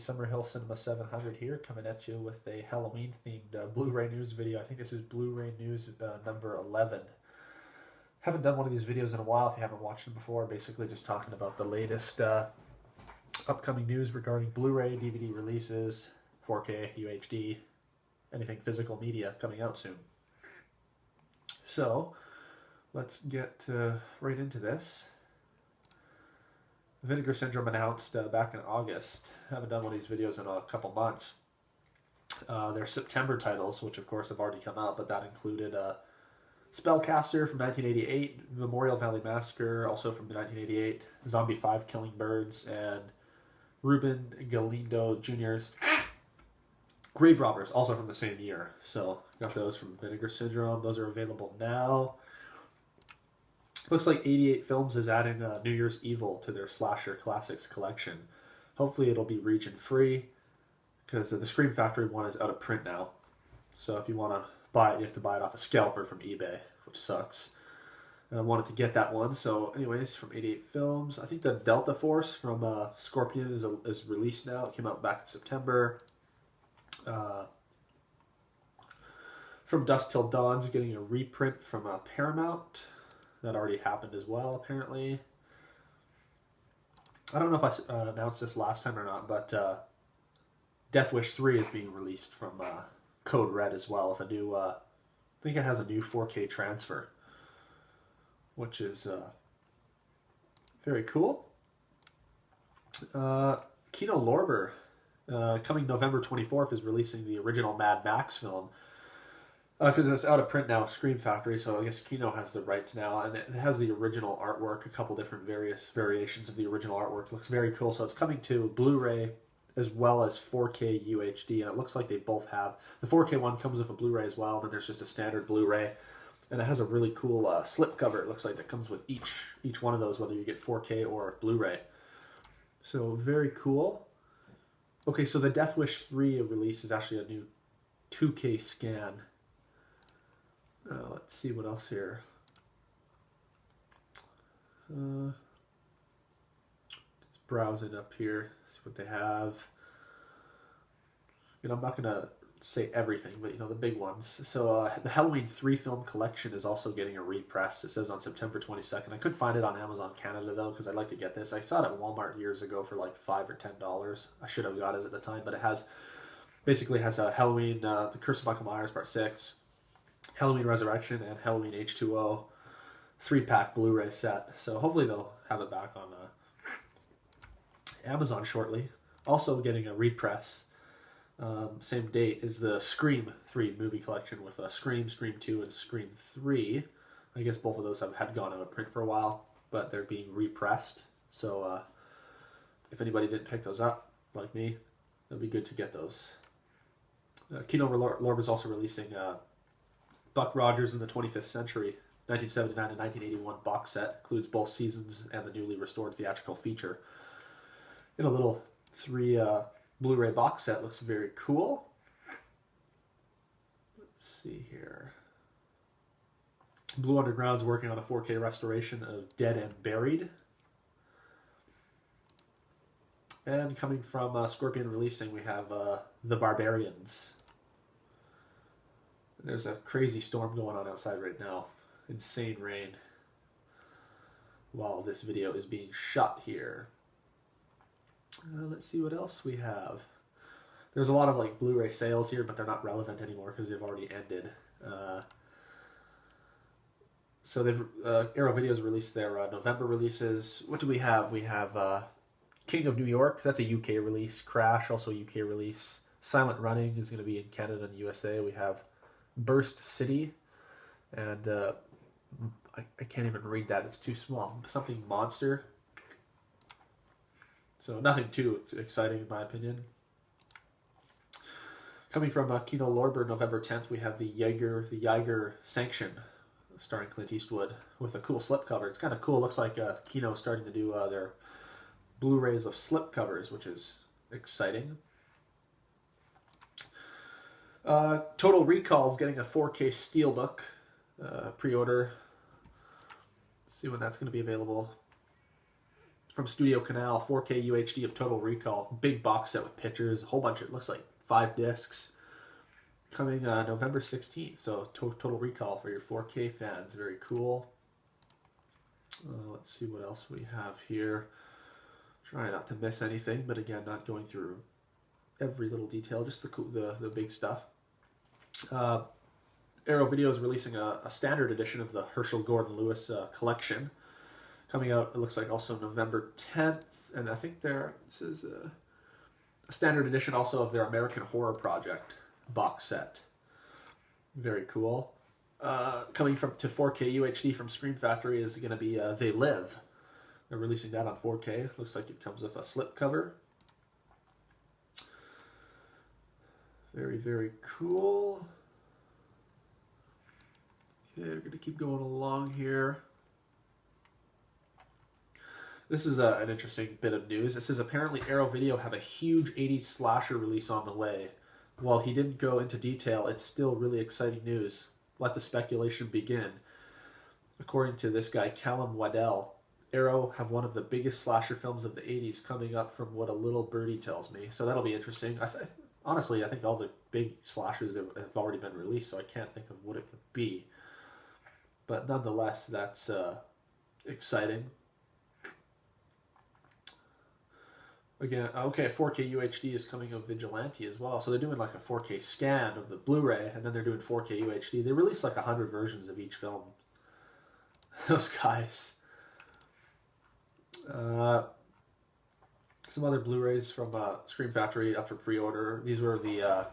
Summerhill Cinema 700 here, coming at you with a Halloween-themed Blu-ray news video. I think this is Blu-ray news number 11. Haven't done one of these videos in a while if you haven't watched them before. Basically just talking about the latest upcoming news regarding Blu-ray, DVD releases, 4K, UHD, anything physical media coming out soon. So, let's get right into this. Vinegar Syndrome announced back in August. Haven't done one of these videos in a couple months. Their September titles, which of course have already come out, but that included Spellcaster from 1988, Memorial Valley Massacre, also from 1988, Zombie 5 Killing Birds, and Ruben Galindo Jr.'s Grave Robbers, also from the same year. So, got those from Vinegar Syndrome. Those are available now. Looks like 88 Films is adding New Year's Evil to their Slasher Classics collection. Hopefully it'll be region-free, because the Scream Factory one is out of print now. So if you want to buy it, you have to buy it off a scalper from eBay, which sucks. And I wanted to get that one. So anyways, from 88 Films. I think the Delta Force from Scorpion is released now. It came out back in September. From Dusk Till Dawn's getting a reprint from Paramount. That already happened as well, apparently. I don't know if I announced this last time or not, but Death Wish 3 is being released from Code Red as well with a new, I think it has a new 4K transfer, which is very cool. Kino Lorber, coming November 24th, is releasing the original Mad Max film. Because it's out of print now, Scream Factory, so I guess Kino has the rights now, and it has the original artwork, a couple different various variations of the original artwork. It looks very cool, so it's coming to Blu-ray as well as 4K UHD, and it looks like they both have. The 4K one comes with a Blu-ray as well, and then there's just a standard Blu-ray, and it has a really cool slip cover, it looks like, that comes with each one of those, whether you get 4K or Blu-ray. So, very cool. Okay, so the Death Wish 3 release is actually a new 2K scan. Let's see what else here. Just browsing up here, see what they have. You know, I'm not going to say everything, but you know, the big ones. So the Halloween 3 film collection is also getting a repress. It says on September 22nd. I couldn't find it on Amazon Canada though, because I'd like to get this. I saw it at Walmart years ago for like $5 or $10. I should have got it at the time, but it has, basically has a Halloween, The Curse of Michael Myers Part 6, Halloween Resurrection, and Halloween H2O 3-pack Blu-ray set. So hopefully they'll have it back on Amazon shortly. Also getting a repress, same date, is the Scream 3 movie collection with Scream, Scream 2, and Scream 3. I guess both of those had gone out of print for a while, but they're being repressed. So if anybody didn't pick those up, like me, it'd be good to get those. Kino Lorber is also releasing Buck Rogers in the 25th Century, 1979 to 1981 box set. Includes both seasons and the newly restored theatrical feature. In a little 3 Blu-ray box set. Looks very cool. Let's see here. Blue Underground's working on a 4K restoration of Dead and Buried. And coming from Scorpion Releasing, we have The Barbarians. There's a crazy storm going on outside right now. Insane rain. While this video is being shot here. Let's see what else we have. There's a lot of like Blu-ray sales here, but they're not relevant anymore because they've already ended. So they've Arrow Videos released their November releases. What do we have? We have King of New York. That's a UK release. Crash, also a UK release. Silent Running is going to be in Canada and USA. We have Burst City, and I can't even read that, it's too small. Something Monster. So nothing too exciting in my opinion. Coming from Kino Lorber, November 10th, we have the Jaeger Sanction, starring Clint Eastwood, with a cool slipcover. It's kind of cool. It looks like Kino's starting to do their Blu-rays of slipcovers, which is exciting. Total Recall's getting a 4K Steelbook pre-order. See when that's going to be available. from Studio Canal, 4K UHD of Total Recall. Big box set with pictures, a whole bunch. It looks like 5 discs. Coming November 16th. So Total Recall for your 4K fans. Very cool. Let's see what else we have here. Try not to miss anything, but again, not going through every little detail, just the big stuff. Arrow Video is releasing a standard edition of the Herschel Gordon Lewis collection. Coming out, it looks like also November 10th. And I think this is a standard edition also of their American Horror Project box set. Very cool. Coming to 4K UHD from Scream Factory is going to be They Live. They're releasing that on 4K. Looks like it comes with a slipcover. Very, very cool. Okay, we're going to keep going along here. This is an interesting bit of news. It says apparently Arrow Video have a huge 80s slasher release on the way. While he didn't go into detail, it's still really exciting news. Let the speculation begin. According to this guy, Callum Waddell, Arrow have one of the biggest slasher films of the 80s coming up from what a little birdie tells me. So that'll be interesting. Honestly, I think all the big slashers have already been released, so I can't think of what it would be. But nonetheless, that's exciting. Again, okay, 4K UHD is coming of Vigilante as well. So they're doing like a 4K scan of the Blu Ray, and then they're doing 4K UHD. They release like 100 versions of each film. Those guys. Some other Blu Rays from Scream Factory up for pre-order. These were the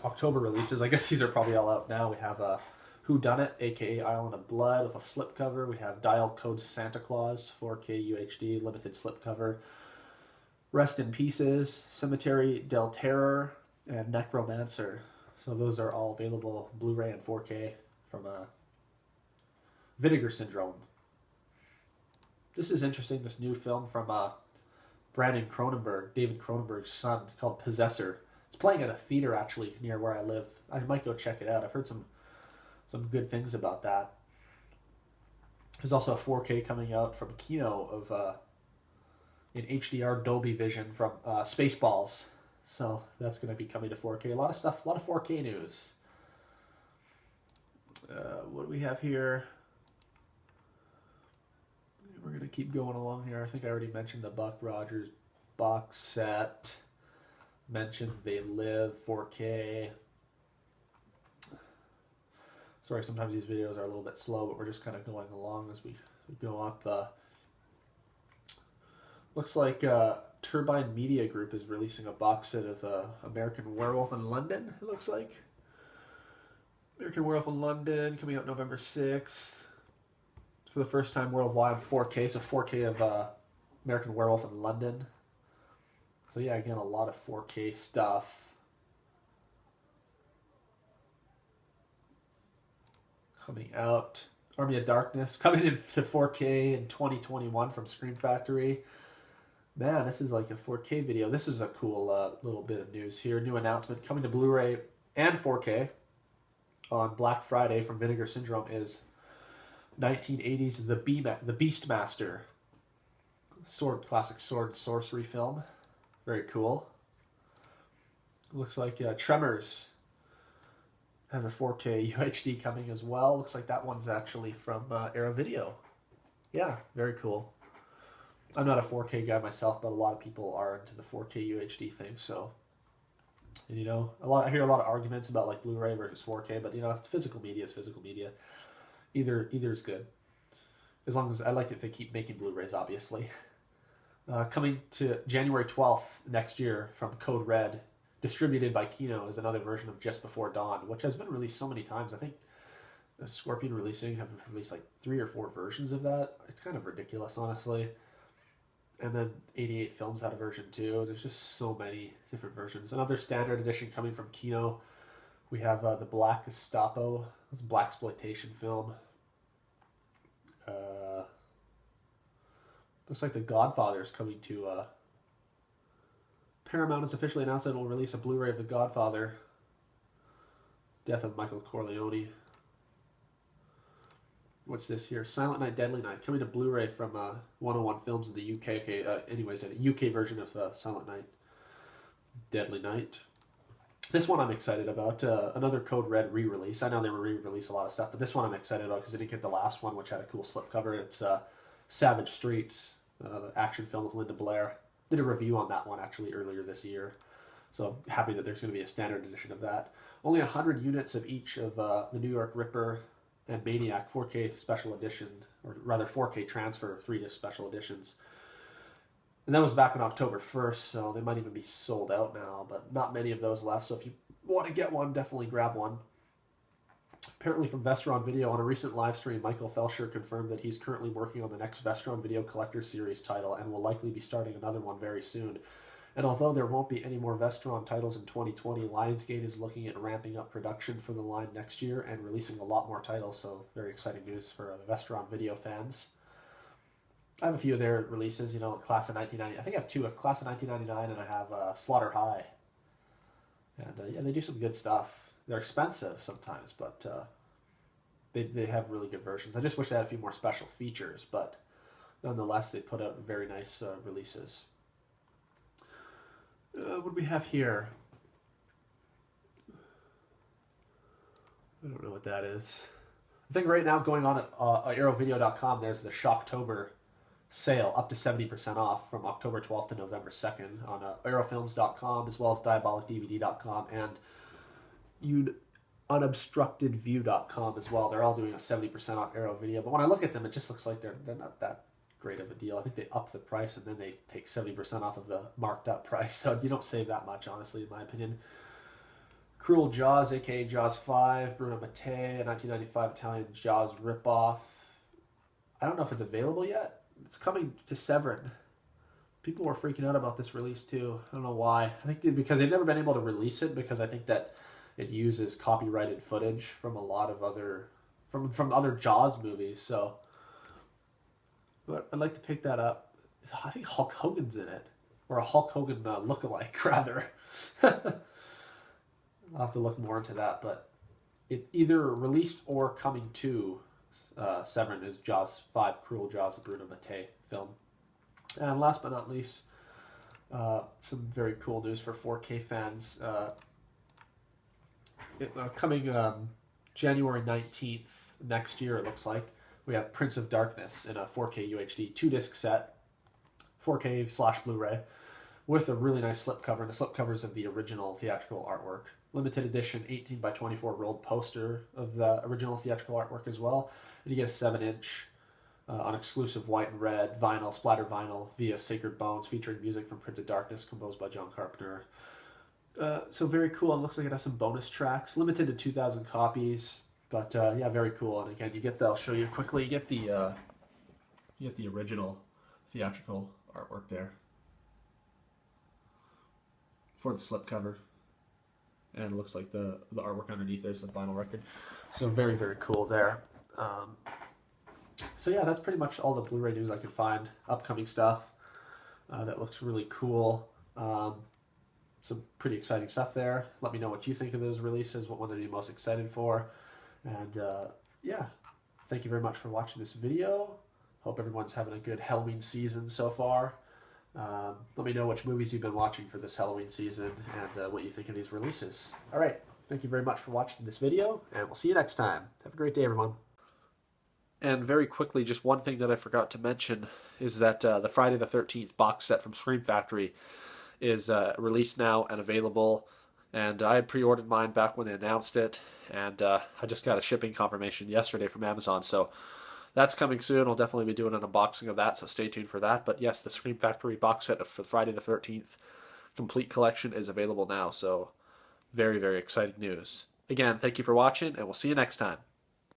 October releases. I guess these are probably all out now. We have Who Done It, aka Island of Blood, with a slipcover. We have Dial Code Santa Claus, 4K UHD, limited slipcover. Rest in Pieces, Cemetery del Terror, and Necromancer. So those are all available Blu-ray and 4K from Vinegar Syndrome. This is interesting, this new film from Brandon Cronenberg, David Cronenberg's son, called Possessor. It's playing at a theater actually near where I live. I might go check it out. I've heard some good things about that. There's also a 4K coming out from Kino of in HDR Dolby Vision from Spaceballs. So that's going to be coming to 4K. A lot of stuff, a lot of 4K news. What do we have here? We're going to keep going along here. I think I already mentioned the Buck Rogers box set. Mentioned They Live 4K. Sorry, sometimes these videos are a little bit slow, but we're just kind of going along as we go up. Looks like Turbine Media Group is releasing a box set of American Werewolf in London, it looks like. American Werewolf in London, coming out November 6th. For the first time worldwide, 4K, so 4K of American Werewolf in London. So yeah, again, a lot of 4K stuff. Coming out. Army of Darkness, coming into 4K in 2021 from Scream Factory. Man, this is like a 4K video. This is a cool little bit of news here. New announcement coming to Blu-ray and 4K on Black Friday from Vinegar Syndrome is 1980s The Beastmaster. Classic sword sorcery film. Very cool. Looks like Tremors has a 4K UHD coming as well. Looks like that one's actually from Arrow Video. Yeah, very cool. I'm not a 4K guy myself, but a lot of people are into the 4K UHD thing. So, and, you know, I hear a lot of arguments about like Blu-ray versus 4K, but you know, it's physical media. It's physical media. Either is good, as long as I like if they keep making Blu-rays, obviously. Coming to January 12th next year from Code Red, distributed by Kino, is another version of Just Before Dawn, which has been released so many times. I think Scorpion have released like 3 or 4 versions of that. It's kind of ridiculous, honestly. And then 88 Films had a version too. There's just so many different versions. Another standard edition coming from Kino. We have the Black Gestapo. It's a blaxploitation film. Looks like The Godfather is coming to... Paramount has officially announced that it will release a Blu-ray of The Godfather. Death of Michael Corleone. what's this here? Silent Night, Deadly Night, coming to Blu Ray from 101 Films in the UK. Okay, anyways, a UK version of Silent Night, Deadly Night. This one I'm excited about. Another Code Red re-release. I know they re-release a lot of stuff, but this one I'm excited about because I didn't get the last one, which had a cool slipcover. It's Savage Streets, the action film with Linda Blair. Did a review on that one actually earlier this year. So happy that there's going to be a standard edition of that. Only 100 units of each of the New York Ripper and Maniac 4K special edition, or rather 4K transfer 3-disc special editions. And that was back on October 1st, so they might even be sold out now, but not many of those left. So if you want to get one, definitely grab one. Apparently from Vestron Video, on a recent live stream, Michael Felsher confirmed that he's currently working on the next Vestron Video Collector Series title and will likely be starting another one very soon. And although there won't be any more Vestron titles in 2020, Lionsgate is looking at ramping up production for the line next year and releasing a lot more titles, so very exciting news for Vestron Video fans. I have a few of their releases, you know, Class of 1990. I think I have 2 of Class of 1999, and I have Slaughter High. And yeah, they do some good stuff. They're expensive sometimes, but they have really good versions. I just wish they had a few more special features, but nonetheless, they put out very nice releases. What do we have here? I don't know what that is. I think right now going on at aerovideo.com, there's the Shocktober sale up to 70% off from October 12th to November 2nd on aerofilms.com, as well as diabolicdvd.com and unobstructedview.com as well. They're all doing a 70% off Aero Video, but when I look at them, it just looks like they're not that great of a deal. I think they up the price and then they take 70% off of the marked up price, so you don't save that much, honestly, in my opinion. Cruel Jaws, aka Jaws 5, Bruno Mattei, a 1995 Italian Jaws ripoff. I don't know if it's available yet. It's coming to Severin. People were freaking out about this release too. I don't know why. I think because they've never been able to release it, because I think that it uses copyrighted footage from a lot of other from other Jaws movies. So, but I'd like to pick that up. I think Hulk Hogan's in it, or a Hulk Hogan lookalike rather. I'll have to look more into that, but it either released or coming to Severin is Jaws 5, Cruel Jaws, the Bruno Mattei film. And last but not least, some very cool news for 4K fans. Coming January 19th next year, it looks like, we have Prince of Darkness in a 4K UHD 2-disc set, 4K / Blu-ray, with a really nice slipcover, and the slipcovers of the original theatrical artwork. Limited edition 18 by 24 rolled poster of the original theatrical artwork as well. And you get a 7-inch on exclusive white and red vinyl, splatter vinyl via Sacred Bones, featuring music from Prince of Darkness composed by John Carpenter. So very cool. It looks like it has some bonus tracks. Limited to 2,000 copies, but yeah, very cool. And again, you get the, I'll show you quickly. You get the original theatrical artwork there for the slipcover. And it looks like the artwork underneath is the vinyl record. So very, very cool there. So yeah, that's pretty much all the Blu-ray news I can find. Upcoming stuff that looks really cool. Some pretty exciting stuff there. Let me know what you think of those releases. What ones are you most excited for? And yeah, thank you very much for watching this video. Hope everyone's having a good Halloween season so far. Let me know which movies you've been watching for this Halloween season and what you think of these releases. All right, thank you very much for watching this video, and we'll see you next time. Have a great day, everyone. And very quickly, just one thing that I forgot to mention is that the Friday the 13th box set from Scream Factory is released now and available. And I had pre-ordered mine back when they announced it, and I just got a shipping confirmation yesterday from Amazon, so that's coming soon. I'll definitely be doing an unboxing of that, so stay tuned for that. But yes, the Scream Factory box set for Friday the 13th complete collection is available now, so very, very exciting news. Again, thank you for watching, and we'll see you next time.